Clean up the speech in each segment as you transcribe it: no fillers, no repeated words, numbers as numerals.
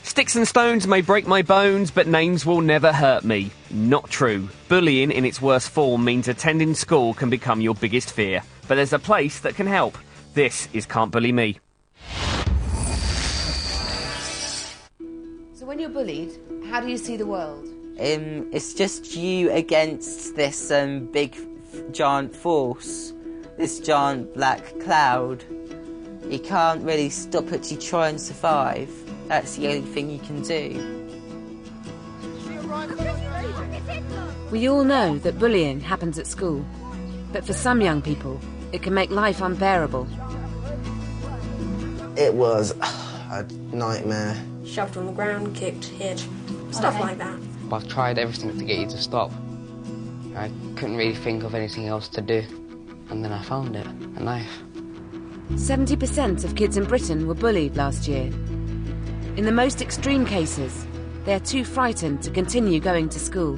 Sticks and stones may break my bones, but names will never hurt me. Not true. Bullying in its worst form means attending school can become your biggest fear. But there's a place that can help. This is Can't Bully Me. So when you're bullied, how do you see the world? It's just you against this big giant force, this giant black cloud. You can't really stop it, you try and survive. That's the only thing you can do. We all know that bullying happens at school, but for some young people, it can make life unbearable. It was a nightmare. Shoved on the ground, kicked, hit, stuff like that. I've tried everything to get you to stop. I couldn't really think of anything else to do, and then I found it, a knife. 70% of kids in Britain were bullied last year. In the most extreme cases, they are too frightened to continue going to school.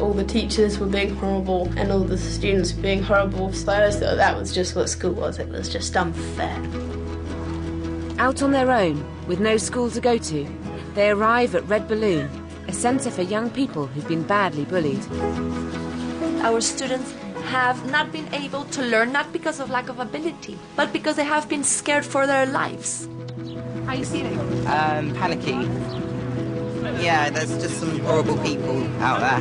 All the teachers were being horrible and all the students were being horrible, so that was just what school was. It was just unfair. Out on their own, with no school to go to, they arrive at Red Balloon, a centre for young people who've been badly bullied. Our students have not been able to learn, not because of lack of ability, but because they have been scared for their lives. How are you feeling? Panicky. Yeah, there's just some horrible people out there.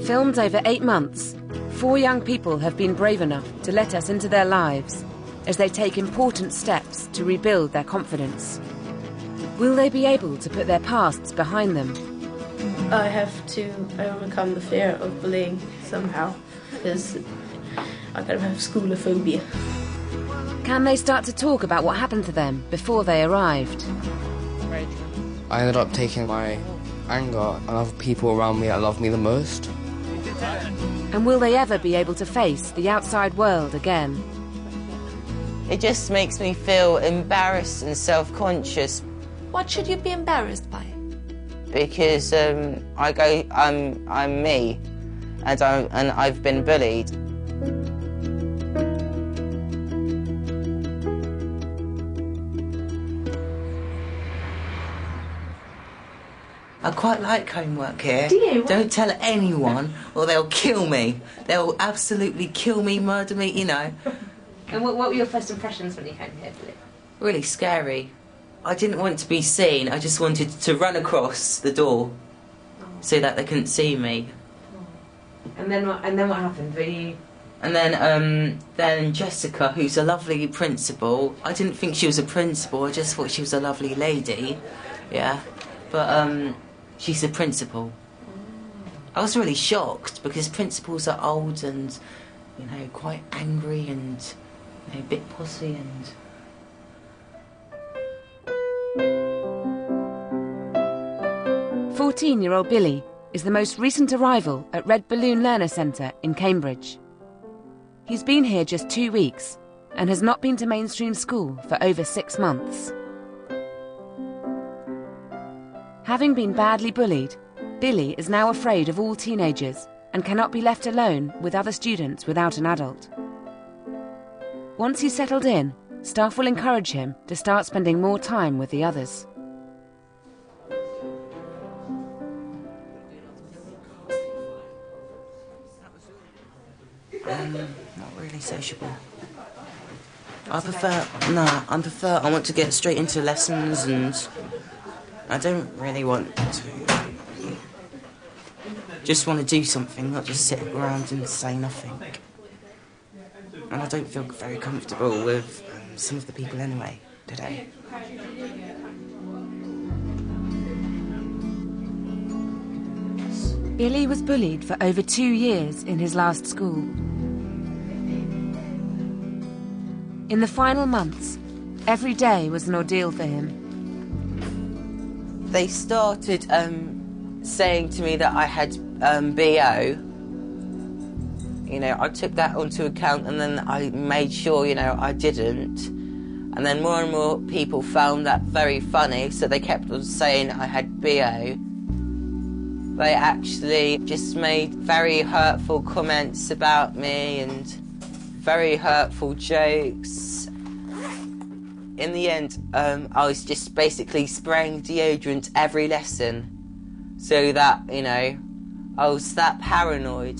Filmed over 8 months, 4 young people have been brave enough to let us into their lives as they take important steps to rebuild their confidence. Will they be able to put their pasts behind them? I have to overcome the fear of bullying somehow, because I kind of have schoolophobia. Can they start to talk about what happened to them before they arrived? I ended up taking my anger on other people around me that love me the most. And will they ever be able to face the outside world again? It just makes me feel embarrassed and self-conscious. What should you be embarrassed by? Because I'm me, and I've been bullied. I quite like homework here. Do you? Don't tell anyone or they'll kill me. They'll absolutely kill me, murder me, you know. And what were your first impressions when you came here, Billy? Really scary. I didn't want to be seen. I just wanted to run across the door so that they couldn't see me. And then what happened? Were you... And then Jessica, who's a lovely principal. I didn't think she was a principal. I just thought she was a lovely lady. Yeah. But she's a principal. I was really shocked because principals are old and, you know, quite angry and, you know, a bit pussy and... 14-year-old Billy is the most recent arrival at Red Balloon Learner Centre in Cambridge. He's been here just 2 weeks and has not been to mainstream school for over 6 months. Having been badly bullied, Billy is now afraid of all teenagers and cannot be left alone with other students without an adult. Once he's settled in, staff will encourage him to start spending more time with the others. Not really sociable. I want to get straight into lessons, and I don't really want to. Just want to do something, not just sit around and say nothing. And I don't feel very comfortable with some of the people anyway, today. Billy was bullied for over 2 years in his last school. In the final months, every day was an ordeal for him. They started saying to me that I had BO. You know, I took that onto account and then I made sure, you know, I didn't. And then more and more people found that very funny, so they kept on saying I had BO. They actually just made very hurtful comments about me and very hurtful jokes. In the end, I was just basically spraying deodorant every lesson so that, you know, I was that paranoid.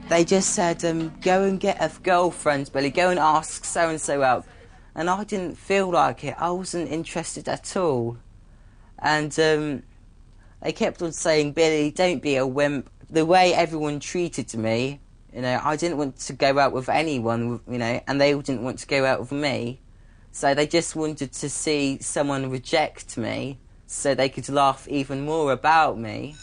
They just said, go and get a girlfriend, Billy, go and ask so-and-so out. And I didn't feel like it. I wasn't interested at all. And they kept on saying, Billy, don't be a wimp. The way everyone treated me, you know, I didn't want to go out with anyone, you know, and they all didn't want to go out with me. So they just wanted to see someone reject me so they could laugh even more about me.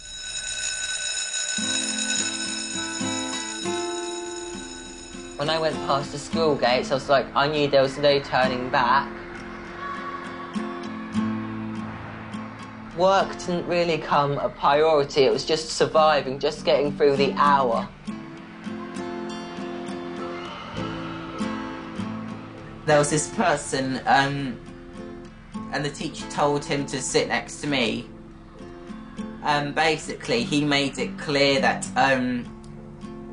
When I went past the school gates, I was like, I knew there was no turning back. Work didn't really come a priority, it was just surviving, just getting through the hour. There was this person, and the teacher told him to sit next to me. Basically, he made it clear that,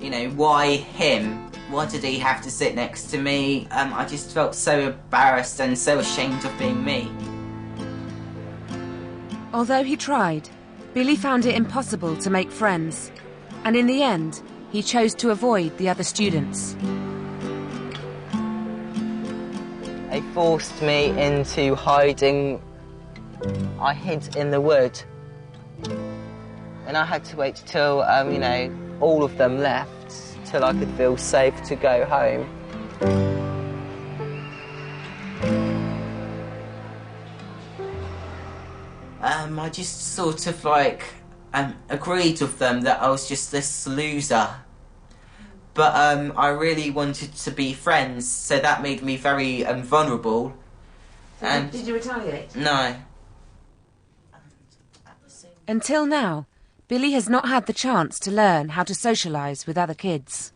you know, why him? Why did he have to sit next to me? I just felt so embarrassed and so ashamed of being me. Although he tried, Billy found it impossible to make friends, and in the end, he chose to avoid the other students. They forced me into hiding. I hid in the wood. And I had to wait till, you know, all of them left, till I could feel safe to go home. I just sort of like agreed with them that I was just this loser. But I really wanted to be friends, so that made me very vulnerable. Did you retaliate? No. Until now, Billy has not had the chance to learn how to socialise with other kids.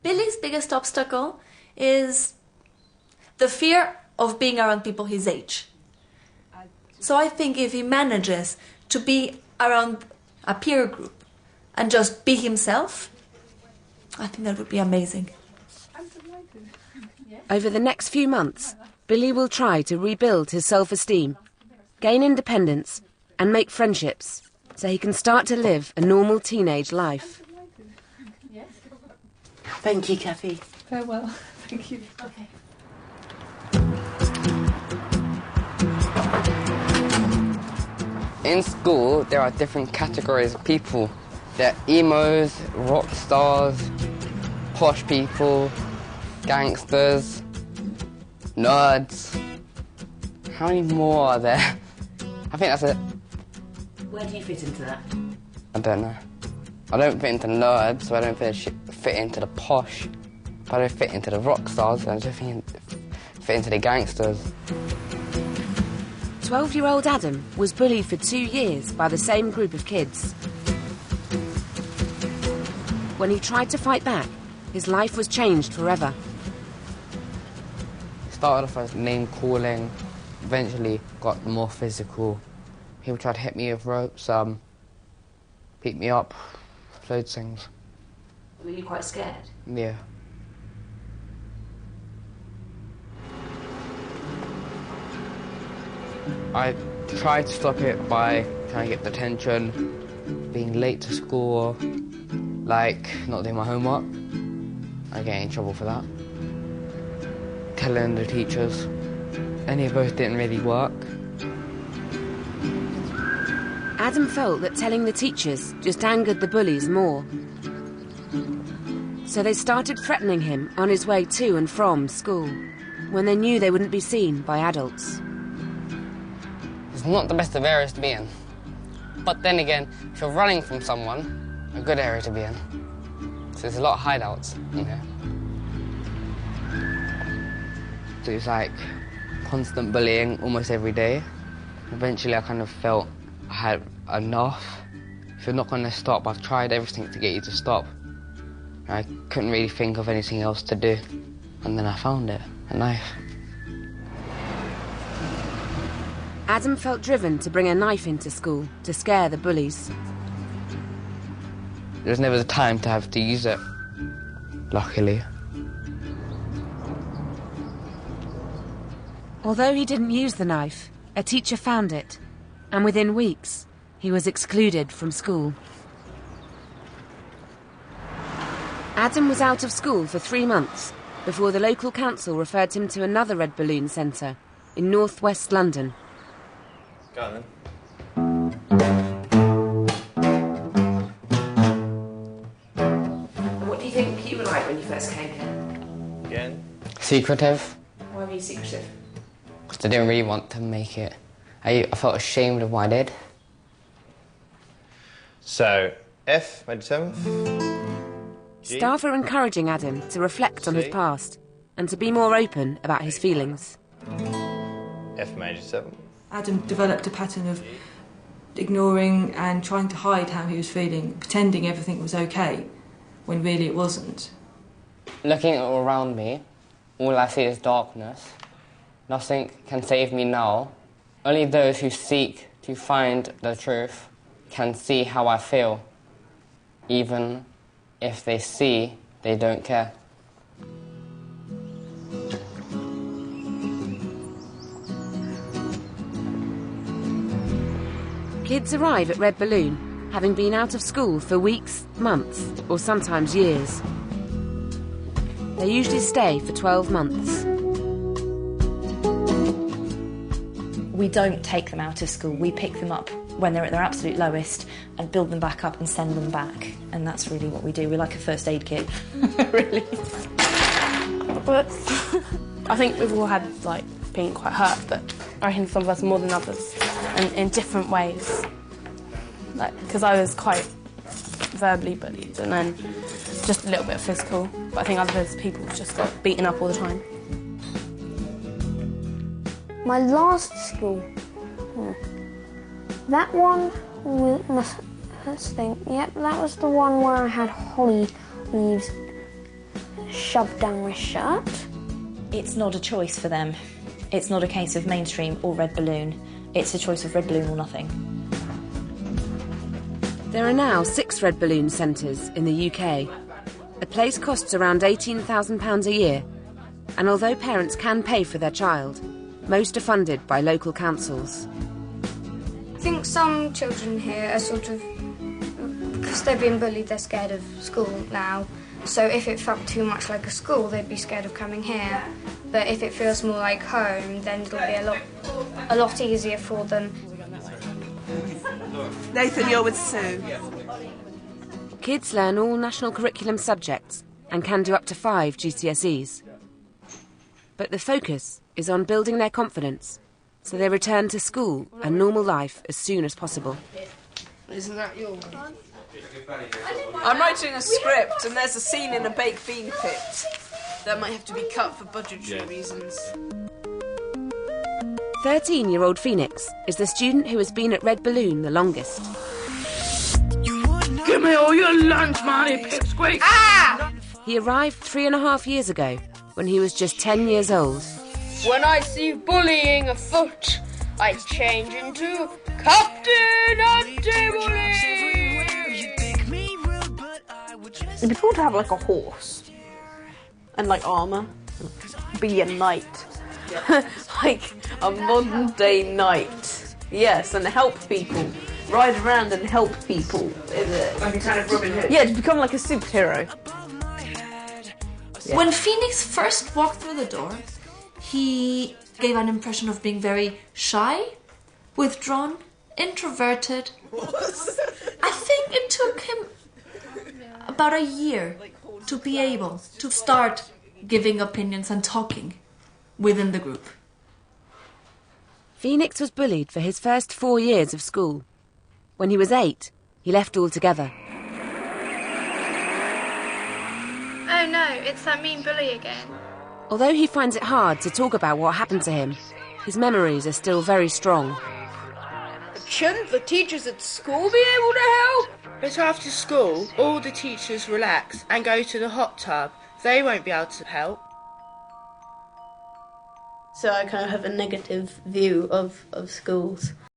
Billy's biggest obstacle is the fear of being around people his age. So I think if he manages to be around a peer group and just be himself, I think that would be amazing. Over the next few months, Billy will try to rebuild his self-esteem, gain independence and make friendships so he can start to live a normal teenage life. Thank you, Kathy. Farewell. Thank you. Okay. In school, there are different categories of people. There are emos, rock stars, posh people, gangsters, nerds. How many more are there? I think that's it. Where do you fit into that? I don't know. I don't fit into nerds, so I don't fit into the posh. But I don't fit into the rock stars, I don't fit into the gangsters. 12-year-old Adam was bullied for 2 years by the same group of kids. When he tried to fight back, his life was changed forever. Started off as name-calling, eventually got more physical. People tried to hit me with ropes, beat me up, loads of things. Were you quite scared? Yeah. I tried to stop it by trying to get detention, being late to school, like not doing my homework. I get in trouble for that. Telling the teachers. Any of those didn't really work. Adam felt that telling the teachers just angered the bullies more. So they started threatening him on his way to and from school, when they knew they wouldn't be seen by adults. It's not the best of areas to be in. But then again, if you're running from someone, a good area to be in. So there's a lot of hideouts, you know. So it's like constant bullying almost every day. Eventually I kind of felt I had enough. If you're not going to stop, I've tried everything to get you to stop. I couldn't really think of anything else to do. And then I found it, a knife. Adam felt driven to bring a knife into school to scare the bullies. There was never the time to have to use it, luckily. Although he didn't use the knife, a teacher found it, and within weeks, he was excluded from school. Adam was out of school for 3 months before the local council referred him to another Red Balloon centre in north-west London. Go on then. What do you think you were like when you first came here? Again? Secretive, Why were you secretive? because I didn't really want to make it. I felt ashamed of what I did. So, F, major 7th. Staff are encouraging Adam to reflect on his past and to be more open about his feelings. F major 7. Adam developed a pattern of ignoring and trying to hide how he was feeling, pretending everything was okay, when really it wasn't. Looking all around me, all I see is darkness. Nothing can save me now. Only those who seek to find the truth can see how I feel. Even if they see, they don't care. Kids arrive at Red Balloon, having been out of school for weeks, months, or sometimes years. They usually stay for 12 months. We don't take them out of school, we pick them up when they're at their absolute lowest and build them back up and send them back. And that's really what we do. We're like a first aid kit, really. But I think we've all had, like, been quite hurt, but I reckon some of us more than others, and in different ways. Like, because I was quite verbally bullied, and then just a little bit of physical. But I think other people just got beaten up all the time. My last school, that one let's think. Yep, that was the one where I had holly leaves shoved down my shirt. It's not a choice for them. It's not a case of mainstream or Red Balloon. It's a choice of Red Balloon or nothing. There are now 6 Red Balloon centres in the UK. The place costs around £18,000 a year, and although parents can pay for their child, most are funded by local councils. I think some children here are sort of, because they've been bullied, they're scared of school now. So if it felt too much like a school, they'd be scared of coming here. But if it feels more like home, then it'll be a lot easier for them. Nathan, you're with Sue. Kids learn all national curriculum subjects and can do up to 5 GCSEs. But the focus is on building their confidence, so they return to school and normal life as soon as possible. Isn't that your one? I'm writing a script and there's a scene in a baked bean pit that might have to be cut for budgetary reasons. 13-year-old Phoenix is the student who has been at Red Balloon the longest. Give me all your lunch money, pipsqueak! Ah! He arrived 3.5 years ago when he was just 10 years old. When I see bullying afoot, I change into Captain Anti-Bully! It'd be cool to have, like, a horse and, like, armour. Be a knight. Like a modern-day knight. Yes, and help people. Ride around and help people. Like a kind of Robin Hood. Yeah, to become like a superhero. Yeah. When Phoenix first walked through the door, he gave an impression of being very shy, withdrawn, introverted. I think it took him about a year to be able to start giving opinions and talking within the group. Phoenix was bullied for his first 4 years of school. When he was 8, he left altogether. Oh no, it's that mean bully again. Although he finds it hard to talk about what happened to him, his memories are still very strong. Shouldn't the teachers at school be able to help? But after school, all the teachers relax and go to the hot tub. They won't be able to help. So I kind of have a negative view of schools.